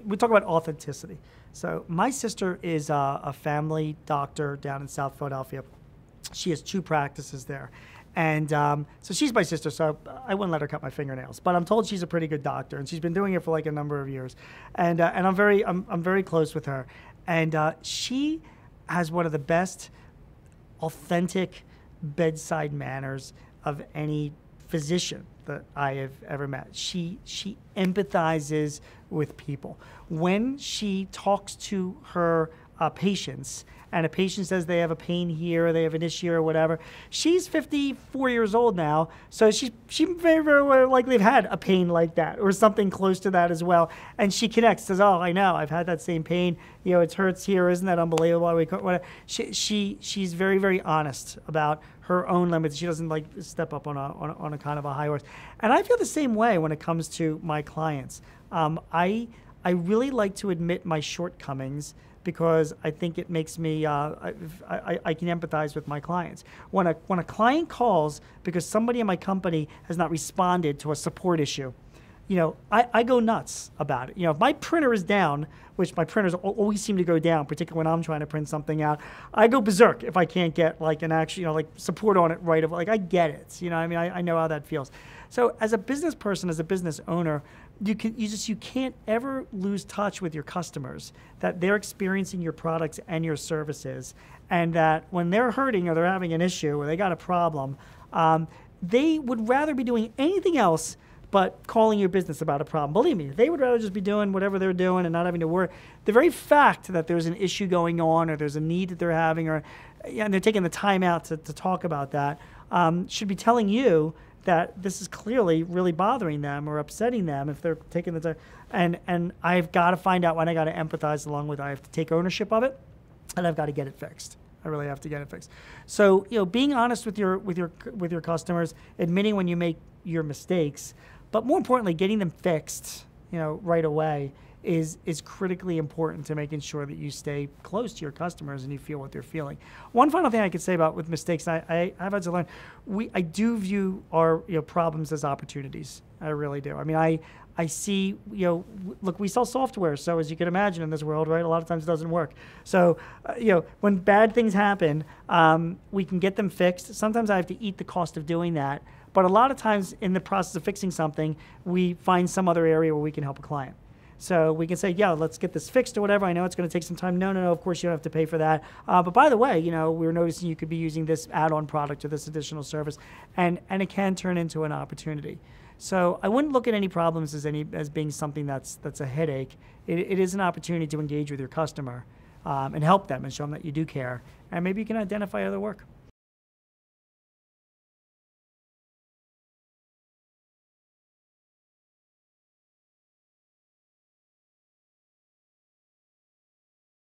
we talk about authenticity. So my sister is a family doctor down in South Philadelphia. She has 2 practices there. And so she's my sister, so I wouldn't let her cut my fingernails. But I'm told she's a pretty good doctor, and she's been doing it for like a number of years. And I'm very close with her. And she has one of the best authentic bedside manners of any physician that I have ever met. She empathizes with people. When she talks to her patients, and a patient says they have a pain here, or they have an issue or whatever, she's 54 years old now, so she very, very likely have had a pain like that or something close to that as well. And she connects, says, oh, I know, I've had that same pain. You know, it hurts here. Isn't that unbelievable? She's very, very honest about her own limits. She doesn't like step up on a kind of a high horse. And I feel the same way when it comes to my clients. I really like to admit my shortcomings, because I think it makes me, I can empathize with my clients. When a client calls because somebody in my company has not responded to a support issue, you know, I go nuts about it. You know, if my printer is down, which my printers always seem to go down, particularly when I'm trying to print something out, I go berserk if I can't get like an actual, you know, like support on it right away. Like I get it, you know, I mean, I know how that feels. So as a business person, as a business owner, you can't ever lose touch with your customers, that they're experiencing your products and your services, and that when they're hurting or they're having an issue or they got a problem, they would rather be doing anything else but calling your business about a problem. Believe me, they would rather just be doing whatever they're doing and not having to worry. The very fact that there's an issue going on, or there's a need that they're having, or and they're taking the time out to talk about that, should be telling you that this is clearly really bothering them or upsetting them if they're taking the time. And I've got to find out when, I got to empathize along with it. I have to take ownership of it, and I've got to get it fixed. I really have to get it fixed. So, you know, being honest with your customers, admitting when you make your mistakes, but more importantly, getting them fixed, you know, right away is critically important to making sure that you stay close to your customers and you feel what they're feeling. One final thing I could say about with mistakes, I've had to learn, I do view our problems as opportunities. I really do. I mean, I see, look, we sell software, so as you can imagine in this world, right, a lot of times it doesn't work. So, when bad things happen, we can get them fixed. Sometimes I have to eat the cost of doing that. But a lot of times in the process of fixing something, we find some other area where we can help a client. So we can say, yeah, let's get this fixed or whatever. I know it's going to take some time. No, of course you don't have to pay for that. But by the way, we were noticing you could be using this add-on product or this additional service, and it can turn into an opportunity. So I wouldn't look at any problems as being something that's a headache. It is an opportunity to engage with your customer and help them and show them that you do care. And maybe you can identify other work.